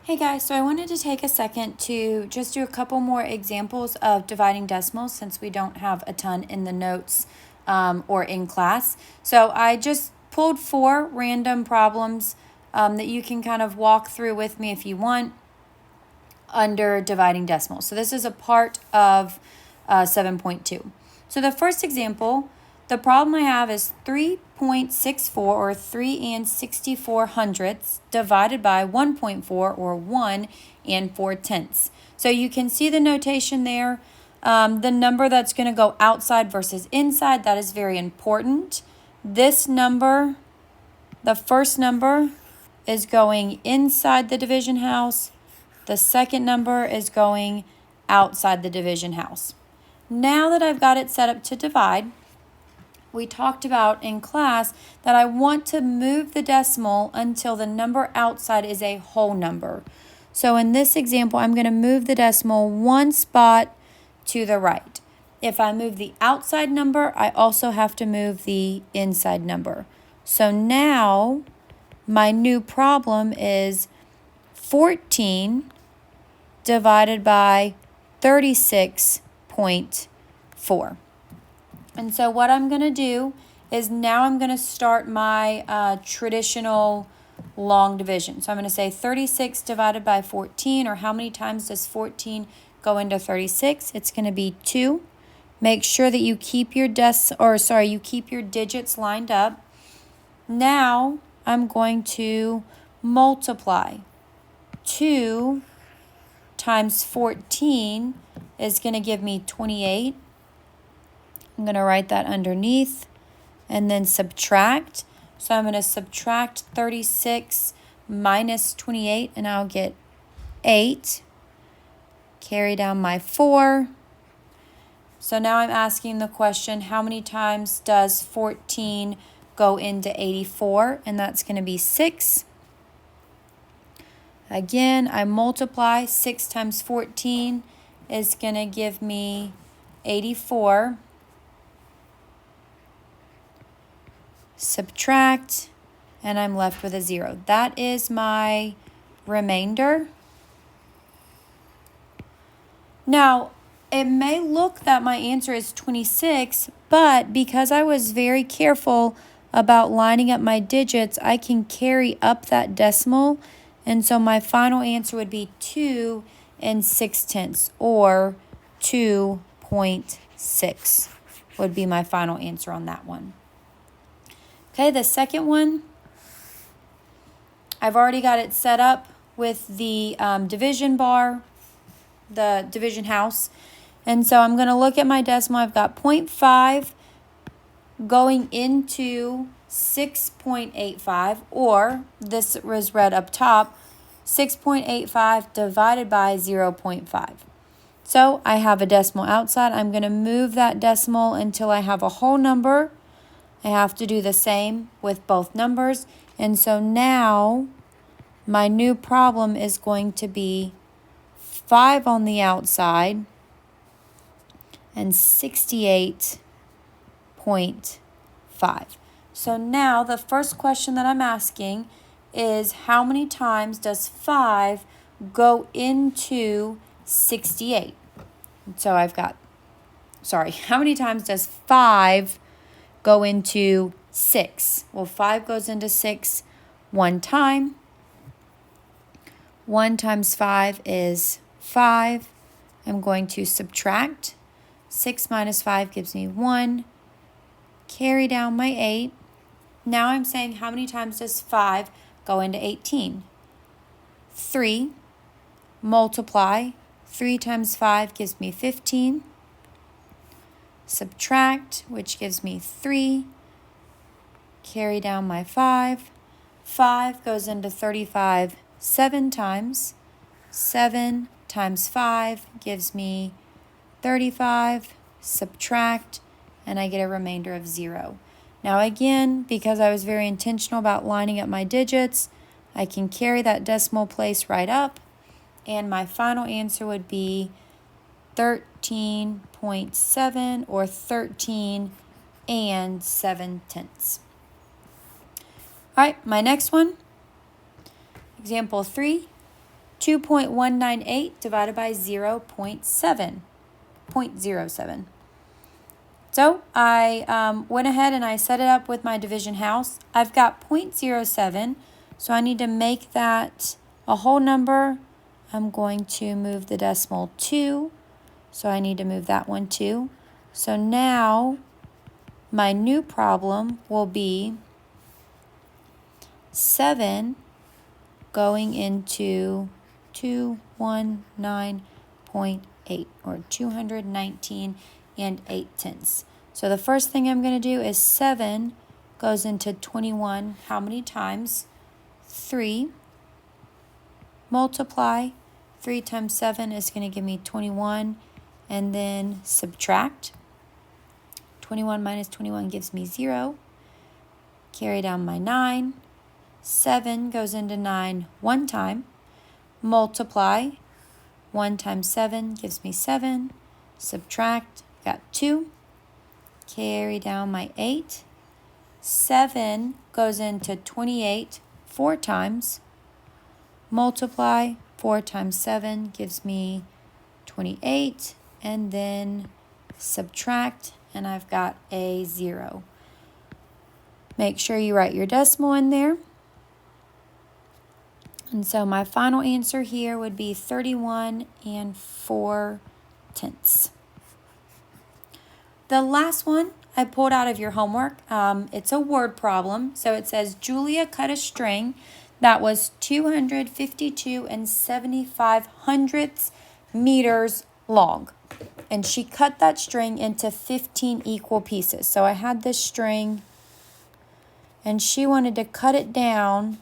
Hey guys, so I wanted to take a second to just do a couple more examples of dividing decimals since we don't have a ton in the notes or in class. So I just pulled 4 random problems that you can kind of walk through with me if you want under dividing decimals. So this is a part of 7.2. So the first example, the problem I have is 3.64 or 3 64 hundredths divided by 1.4 or 1 4/10. So you can see the notation there. The number that's going to go outside versus inside, that is very important. This number, the first number, is going inside the division house. The second number is going outside the division house. Now that I've got it set up to divide, we talked about in class that I want to move the decimal until the number outside is a whole number. So in this example, I'm going to move the decimal 1 spot to the right. If I move the outside number, I also have to move the inside number. So now my new problem is 14 divided by 36.4. And so what I'm going to do is now I'm going to start my traditional long division. So I'm going to say 36 divided by 14, or how many times does 14 go into 36? It's going to be 2. Make sure that you keep your digits lined up. Now I'm going to multiply. 2 times 14 is going to give me 28. I'm going to write that underneath and then subtract. So I'm going to subtract 36 minus 28 and I'll get 8. Carry down my 4. So now I'm asking the question, how many times does 14 go into 84? And that's going to be 6. Again, I multiply. 6 times 14 is going to give me 84. Subtract, and I'm left with a 0. That is my remainder. Now, it may look that my answer is 26, but because I was very careful about lining up my digits, I can carry up that decimal. And so my final answer would be 2 6/10, or 2.6 would be my final answer on that one. Okay, the second one, I've already got it set up with the division bar, the division house. And so I'm going to look at my decimal. I've got 0.5 going into 6.85, or this was read up top, 6.85 divided by 0.5. So I have a decimal outside. I'm going to move that decimal until I have a whole number. I have to do the same with both numbers. And so now my new problem is going to be 5 on the outside and 68.5. So now the first question that I'm asking is, how many times does 5 go into 68? So how many times does 5 go into 6? Well, 5 goes into 6 one time. 1 times 5 is 5. I'm going to subtract. 6 minus 5 gives me 1. Carry down my 8. Now I'm saying, how many times does 5 go into 18? 3. Multiply. 3 times 5 gives me 15. Subtract, which gives me 3. Carry down my 5. 5 goes into 35 7 times. 7 times 5 gives me 35. Subtract, and I get a remainder of 0. Now again, because I was very intentional about lining up my digits, I can carry that decimal place right up, and my final answer would be 13.7, or 13 7/10. All right, my next one, example 3. 2.198 divided by 0.7. So I went ahead and I set it up with my division house. I've got 0.07, so I need to make that a whole number. I'm going to move the decimal 2, so I need to move that one too. So now my new problem will be 7 going into 219.8, or 219 and 8/10. So the first thing I'm going to do is 7 goes into 21 how many times? 3. Multiply. 3 times 7 is going to give me 21, and then subtract. 21 minus 21 gives me 0. Carry down my 9. 7 goes into 9 one time. Multiply. 1 times 7 gives me 7. Subtract. Got 2. Carry down my 8. 7 goes into 28 4 times. Multiply. 4 times 7 gives me 28. And then subtract. And I've got a 0. Make sure you write your decimal in there. And so my final answer here would be 31 and 4/10. The last one I pulled out of your homework, it's a word problem. So it says Julia cut a string that was 252 and 75 meters long. And she cut that string into 15 equal pieces. So I had this string and she wanted to cut it down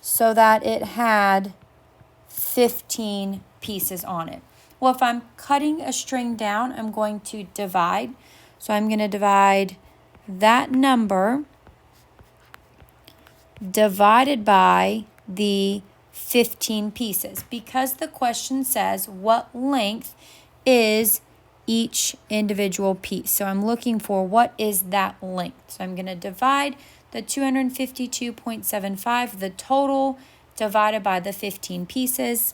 so that it had 15 pieces on it. Well, if I'm cutting a string down, I'm going to divide. So I'm going to divide that number divided by the 15 pieces, because the question says what length is each individual piece. So I'm looking for what is that length. So I'm going to divide the 252.75, the total, divided by the 15 pieces.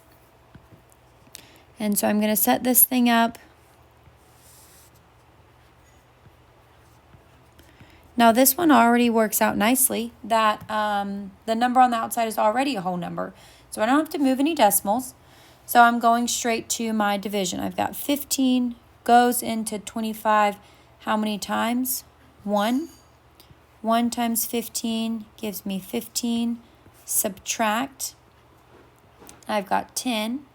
And so I'm going to set this thing up. Now this one already works out nicely, that the number on the outside is already a whole number. So I don't have to move any decimals. So I'm going straight to my division. I've got 15 goes into 25 how many times? 1. 1 times 15 gives me 15. Subtract. I've got 10.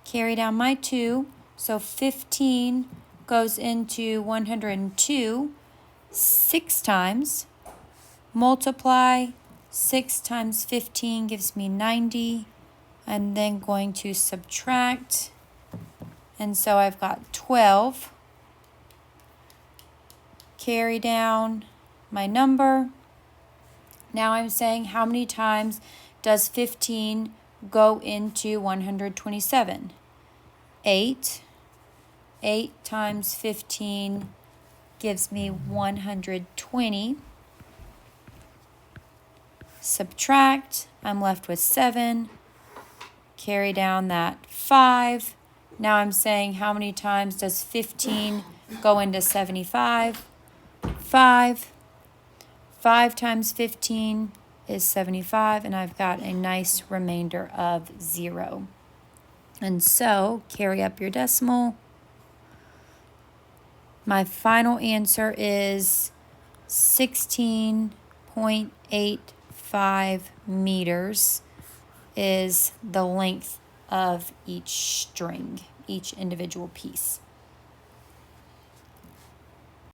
Carry down my 2. So 15 goes into 102 6 times. Multiply. 6 times 15 gives me 90. I'm then going to subtract. And so I've got 12. Carry down my number. Now I'm saying how many times does 15 go into 127? 8. 8 times 15 gives me 120. Subtract. I'm left with 7. Carry down that 5. Now I'm saying how many times does 15 go into 75? 5. 5 times 15 is 75, and I've got a nice remainder of 0. And so, carry up your decimal. My final answer is 16.85 meters is the length of each string, each individual piece.